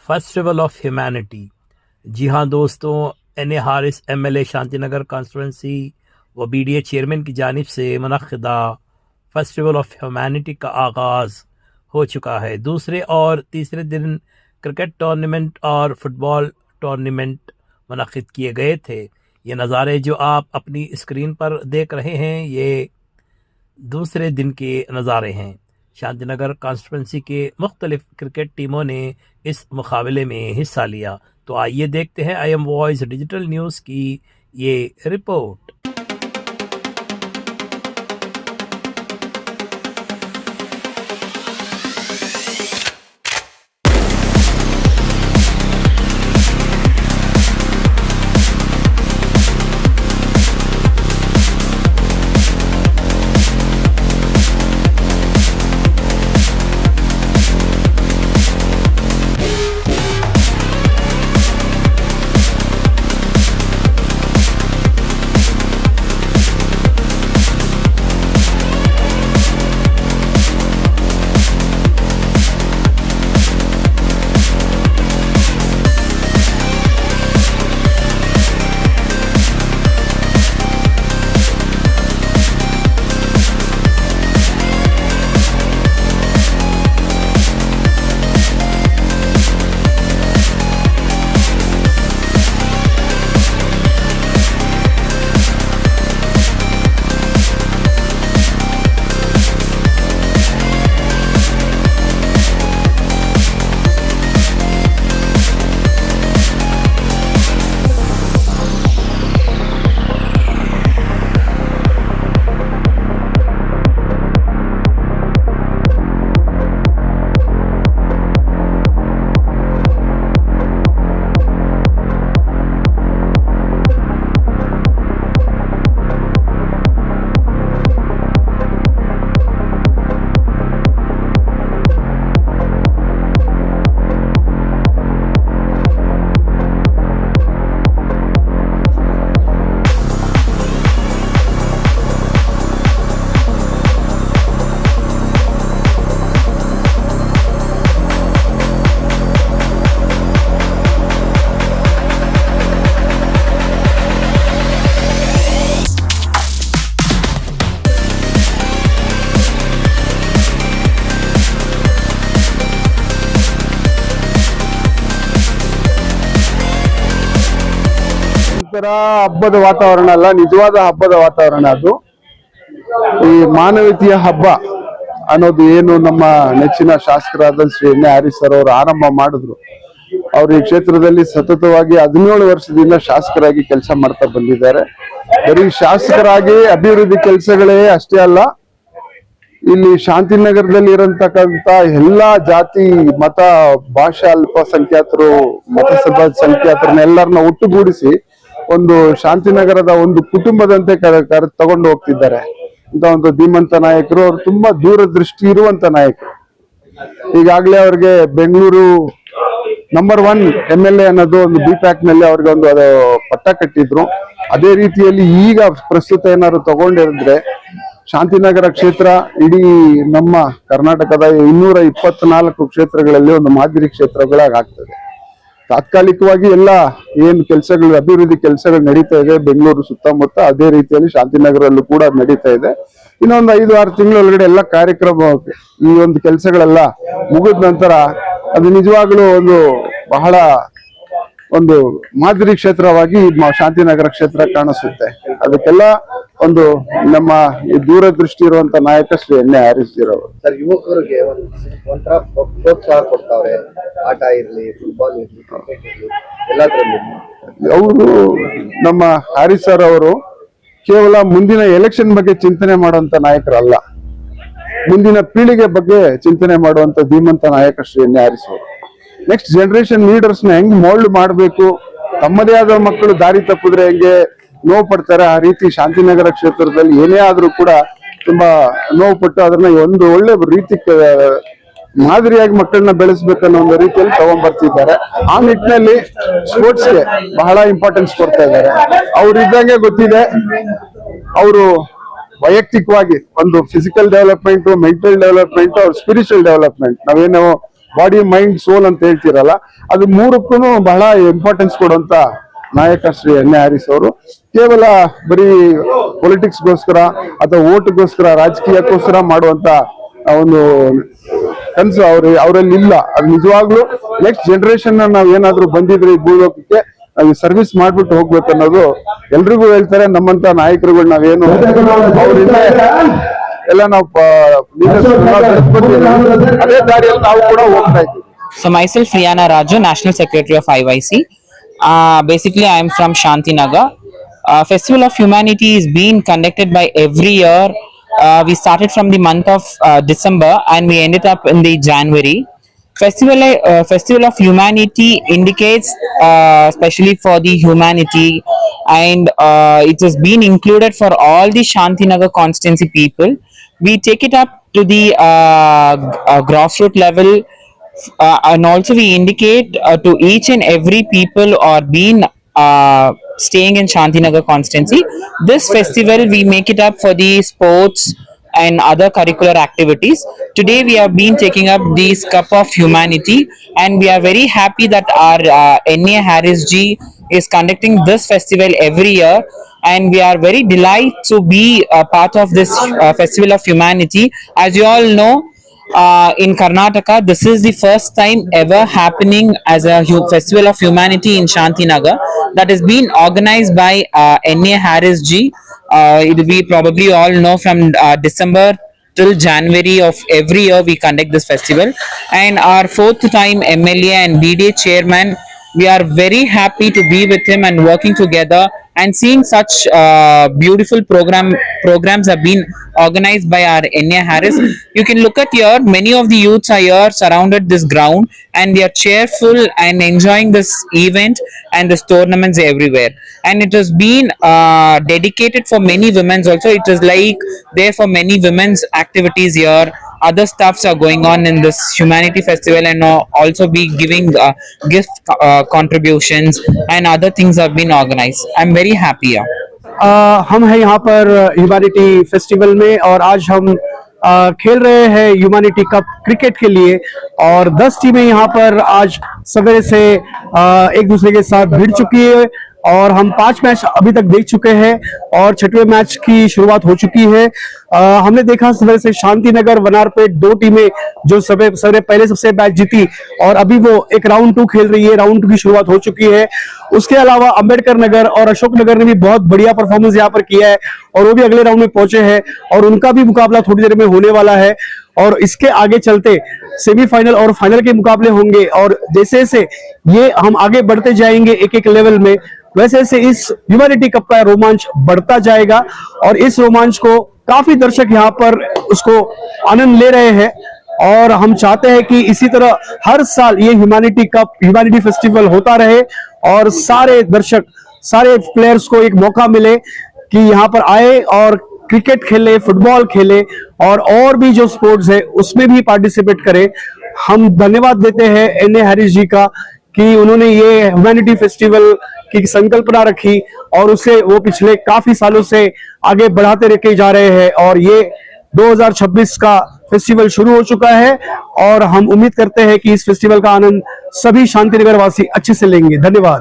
Festival of humanity. जी हाँ दोस्तों, N A Haris MLA Shantinagar constituency व BDA चेयरमैन की जानिब से मुनक़्क़िदा फेस्टिवल ऑफ ह्यूमैनिटी का आगाज़ हो चुका है। दूसरे और तीसरे दिन क्रिकेट टूर्नामेंट और फुटबॉल टूर्नामेंट मुनक़्क़िद किए गए थे। ये नज़ारे जो आप अपनी स्क्रीन पर देख रहे हैं, ये दूसरे दिन के नज़ारे हैं। शांतिनगर कॉन्स्टिट्यूंसी के मुख्तलिफ क्रिकेट टीमों ने इस मुकाबले में हिस्सा लिया। तो आइए देखते हैं IM वॉइस डिजिटल न्यूज़ की ये रिपोर्ट। ಹಬ್ಬದ ವಾತಾವರಣ ಅಲ್ಲ, ನಿಜವಾದ ಹಬ್ಬದ ವಾತಾವರಣ ಅದು. ಈ ಮಾನವೀಯತೆಯ ಹಬ್ಬ ಅನ್ನೋದು ಏನು ನಮ್ಮ ನೆಚ್ಚಿನ ಶಾಸಕರಾದ Shri N A Haris sir ಅವರು ಆರಂಭ ಮಾಡಿದ್ರು. ಅವರು ಈ ಕ್ಷೇತ್ರದಲ್ಲಿ ಸತತವಾಗಿ 17 ವರ್ಷದಿಂದ ಶಾಸಕರಾಗಿ ಕೆಲಸ ಮಾಡ್ತಾ ಬಂದಿದ್ದಾರೆ. ಬರೀ ಶಾಸಕರಾಗಿ ಅಭಿವೃದ್ಧಿ ಕೆಲಸಗಳೇ ಅಷ್ಟೇ ಅಲ್ಲ, ಇಲ್ಲಿ ಶಾಂತಿನಗರದಲ್ಲಿ ಇರತಕ್ಕಂತ ಎಲ್ಲಾ ಜಾತಿ, ಮತ, ಭಾಷಾ ಅಲ್ಪಸಂಖ್ಯಾತರು, ಮತಸಂಖ್ಯಾತರನ್ನೆಲ್ಲರನ್ನ ಒಟ್ಟುಗೂಡಿಸಿ ಒಂದು ಶಾಂತಿನಗರದ ಒಂದು ಕುಟುಂಬದಂತೆ ತಗೊಂಡು ಹೋಗ್ತಿದ್ದಾರೆ ಅಂತ ಒಂದು ಧೀಮಂತ ನಾಯಕರು. ಅವರು ತುಂಬಾ ದೂರದೃಷ್ಟಿ ಇರುವಂತ ನಾಯಕರು. ಈಗಾಗಲೇ ಅವ್ರಿಗೆ ಬೆಂಗಳೂರು ನಂಬರ್ 1 MLA ಅನ್ನೋದು ಒಂದು BPAC ನಲ್ಲಿ ಅವ್ರಿಗೆ ಒಂದು ಅದು ಪಟ್ಟ ಕಟ್ಟಿದ್ರು. ಅದೇ ರೀತಿಯಲ್ಲಿ ಈಗ ಪ್ರಸ್ತುತ ಏನಾದ್ರು ತಗೊಂಡಿರಿದ್ರೆ ಶಾಂತಿನಗರ ಕ್ಷೇತ್ರ ಇಡೀ ನಮ್ಮ ಕರ್ನಾಟಕದ 224 ಕ್ಷೇತ್ರಗಳಲ್ಲಿ ಒಂದು ಮಾದರಿ ಕ್ಷೇತ್ರಗಳಾಗ್ತದೆ. ತಾತ್ಕಾಲಿಕವಾಗಿ ಎಲ್ಲ ಏನ್ ಕೆಲಸಗಳು, ಅಭಿವೃದ್ಧಿ ಕೆಲಸಗಳು ನಡೀತಾ ಇದೆ ಬೆಂಗಳೂರು ಸುತ್ತಮುತ್ತ, ಅದೇ ರೀತಿಯಲ್ಲಿ ಶಾಂತಿನಗರಲ್ಲೂ ಕೂಡ ನಡೀತಾ ಇದೆ. ಇನ್ನೊಂದು 5-6 ತಿಂಗಳೊಳಗಡೆ ಎಲ್ಲ ಕಾರ್ಯಕ್ರಮ, ಈ ಒಂದು ಕೆಲಸಗಳೆಲ್ಲ ಮುಗಿದ ನಂತರ ಅದು ನಿಜವಾಗ್ಲೂ ಒಂದು ಬಹಳ ಒಂದು ಮಾದರಿ ಕ್ಷೇತ್ರವಾಗಿ ಶಾಂತಿನಗರ ಕ್ಷೇತ್ರ ಕಾಣಿಸುತ್ತೆ. ಅದಕ್ಕೆಲ್ಲ ಒಂದು ನಮ್ಮ ಈ ದೂರದೃಷ್ಟಿ ಇರುವಂತ ನಾಯಕ ಶ್ರೀ ಎನ್ ಎ ಹಾರಿಸ್ ಅವರು. ಸರ್, ಯುವಕರಿಗೆ ಒಂಥರ ಪ್ರೋತ್ಸಾಹ ಕೊಡ್ತಾವ್ರೆ, ಆಟ ಇರ್ಲಿ, ಫುಟ್ಬಾಲ್ ಇರ್ಲಿ, ಕ್ರಿಕೆಟ್ ಇರ್ಲಿ, ಎಲ್ಲದರಲ್ಲೂ. ಅವರು ನಮ್ಮ ಹಾರಿಸ್ ಸರ್ ಅವರು ಕೇವಲ ಮುಂದಿನ ಎಲೆಕ್ಷನ್ ಬಗ್ಗೆ ಚಿಂತನೆ ಮಾಡುವಂತ ನಾಯಕರಲ್ಲ, ಮುಂದಿನ ಪೀಳಿಗೆ ಬಗ್ಗೆ ಚಿಂತನೆ ಮಾಡುವಂತ ಧೀಮಂತ ನಾಯಕ ಶ್ರೀ ಎನ್ ಎ ಹಾರಿಸ್ ಅವರು. ನೆಕ್ಸ್ಟ್ ಜನರೇಷನ್ ಲೀಡರ್ಸ್ ನ ಹೆಂಗ್ ಮೋಲ್ಡ್ ಮಾಡಬೇಕು, ತಮ್ಮದೇ ಆದ ಮಕ್ಕಳು ದಾರಿ ತಪ್ಪಿದ್ರೆ ಹೆಂಗೆ ನೋವು ಪಡ್ತಾರೆ, ಆ ರೀತಿ ಶಾಂತಿನಗರ ಕ್ಷೇತ್ರದಲ್ಲಿ ಏನೇ ಆದ್ರೂ ಕೂಡ ತುಂಬಾ ನೋವು ಪಟ್ಟು ಅದನ್ನ ಒಂದು ಒಳ್ಳೆ ರೀತಿ ಮಾದರಿಯಾಗಿ ಮಕ್ಕಳನ್ನ ಬೆಳೆಸ್ಬೇಕನ್ನೋ ಒಂದು ರೀತಿಯಲ್ಲಿ ತಗೊಂಡ್ಬರ್ತಿದ್ದಾರೆ. ಆ ನಿಟ್ಟಿನಲ್ಲಿ ಸ್ಪೋರ್ಟ್ಸ್ಗೆ ಬಹಳ ಇಂಪಾರ್ಟೆನ್ಸ್ ಕೊಡ್ತಾ ಇದ್ದಾರೆ. ಅವ್ರಿದ್ದಂಗೆ ಗೊತ್ತಿದೆ, ಅವರು ವೈಯಕ್ತಿಕವಾಗಿ ಒಂದು ಫಿಸಿಕಲ್ ಡೆವಲಪ್ಮೆಂಟ್, ಮೆಂಟಲ್ ಡೆವಲಪ್ಮೆಂಟ್, ಅವ್ರ ಸ್ಪಿರಿಚುವಲ್ ಡೆವಲಪ್ಮೆಂಟ್, ನಾವೇನು ಬಾಡಿ ಮೈಂಡ್ ಸೋಲ್ ಅಂತ ಹೇಳ್ತಿರಲ್ಲ, ಅದು ಮೂರಕ್ಕೂ ಬಹಳ ಇಂಪಾರ್ಟೆನ್ಸ್ ಕೊಡುವಂತ ನಾಯಕ ಶ್ರೀ ಎನ್ ಎ ಹ್ಯಾರಿಸ್ ಅವರು. ಕೇವಲ ಬರೀ ಪೊಲಿಟಿಕ್ಸ್ಗೋಸ್ಕರ ಅಥವಾ ಓಟ್ಗೋಸ್ಕರ, ರಾಜಕೀಯಕ್ಕೋಸ್ಕರ ಮಾಡುವಂತ ಒಂದು ಕನಸು ಅವರಲ್ಲಿ ಇಲ್ಲ. ಅದು ನಿಜವಾಗ್ಲೂ ನೆಕ್ಸ್ಟ್ ಜನರೇಷನ್ ನಾವ್ ಏನಾದ್ರು ಬಂದಿದ್ರೆ ಈ ಭೂಲೋಕಕ್ಕೆ ನಾವು ಸರ್ವಿಸ್ ಮಾಡ್ಬಿಟ್ಟು ಹೋಗ್ಬೇಕು ಅನ್ನೋದು ಎಲ್ರಿಗೂ ಹೇಳ್ತಾರೆ. ನಮ್ಮಂತ ನಾಯಕರುಗಳು ನಾವೇನು ಅವರಿಂದ ಎಲ್ಲ ನಾವು ಅದೇ ದಾರಿಯಲ್ಲಿ ನಾವು ಕೂಡ ಹೋಗ್ತಾ ಇದ್ದೀವಿ. So myself Riana Raju, National Secretary of IYC. Basically I am from Shantinagar. Festival of Humanity is being conducted by every year. We started from the month of December and we ended up in the January. Festival of Humanity indicates especially for the humanity, and it has been included for all the Shantinagar constituency people. We take it up to the grassroots level, and also we indicate to each and every people or been staying in Shantinagar constituency. This festival we make it up for the sports and other curricular activities. Today we have been taking up this Cup of Humanity, and we are very happy that our N.A. Harris ji is conducting this festival every year, and we are very delighted to be a part of this Festival of Humanity. As you all know, in Karnataka, this is the first time ever happening as a Festival of Humanity in Shantinagar that has been organized by N.A. Harris ji. It will be probably all know from December till January of every year we conduct this festival, and our fourth time MLA and BDA chairman, we are very happy to be with him and working together and seeing such beautiful programs have been organized by our N.A. Harris. You can look at here, many of the youths are here surrounded this ground, and they are cheerful and enjoying this event and this tournaments everywhere. And it has been dedicated for many women's also. It is like there for many women's activities here. Other stuffs are going on in this humanity festival, and also be giving gift contributions and other things have been organized. I'm very happy here. हम हैं यहाँ पर humanity festival में, और आज हम खेल रहे हैं ह्यूमैनिटी कप क्रिकेट के लिए, और 10 टीमें यहाँ पर आज सवेरे से एक दूसरे के साथ भिड़ चुकी है, और हम 5 मैच अभी तक देख चुके हैं और 6वें मैच की शुरुआत हो चुकी है। हमने देखा सवेरे से शांतिनगर, वनारपेट 2 टीमें जो सवेरे पहले सबसे मैच जीती, और अभी वो एक राउंड 2 खेल रही है। राउंड 2 की शुरुआत हो चुकी है। उसके अलावा अंबेडकर नगर और अशोक नगर ने भी बहुत बढ़िया परफॉर्मेंस यहाँ पर किया है, और वो भी अगले राउंड में पहुंचे हैं, और उनका भी मुकाबला थोड़ी देर में होने वाला है। और इसके आगे चलते सेमीफाइनल और फाइनल के मुकाबले होंगे, और जैसे जैसे ये हम आगे बढ़ते जाएंगे एक एक लेवल में, वैसे वैसे इस ह्यूमैनिटी कप का रोमांच बढ़ता जाएगा, और इस रोमांच को काफी दर्शक यहाँ पर उसको आनंद ले रहे हैं। और हम चाहते हैं कि इसी तरह हर साल ये ह्यूमैनिटी कप, ह्यूमैनिटी फेस्टिवल होता रहे, और सारे दर्शक, सारे प्लेयर्स को एक मौका मिले कि यहाँ पर आए और क्रिकेट खेले, फुटबॉल खेले, और भी जो स्पोर्ट्स है उसमें भी पार्टिसिपेट करें। हम धन्यवाद देते हैं N.A. हैरिस जी का कि उन्होंने ये ह्यूमैनिटी फेस्टिवल की संकल्पना रखी, और उसे वो पिछले काफी सालों से आगे बढ़ाते लेके जा रहे हैं, और ये 2026 का फेस्टिवल शुरू हो चुका है, और हम उम्मीद करते हैं कि इस फेस्टिवल का आनंद सभी शांतिनगर वासी अच्छे से लेंगे। धन्यवाद।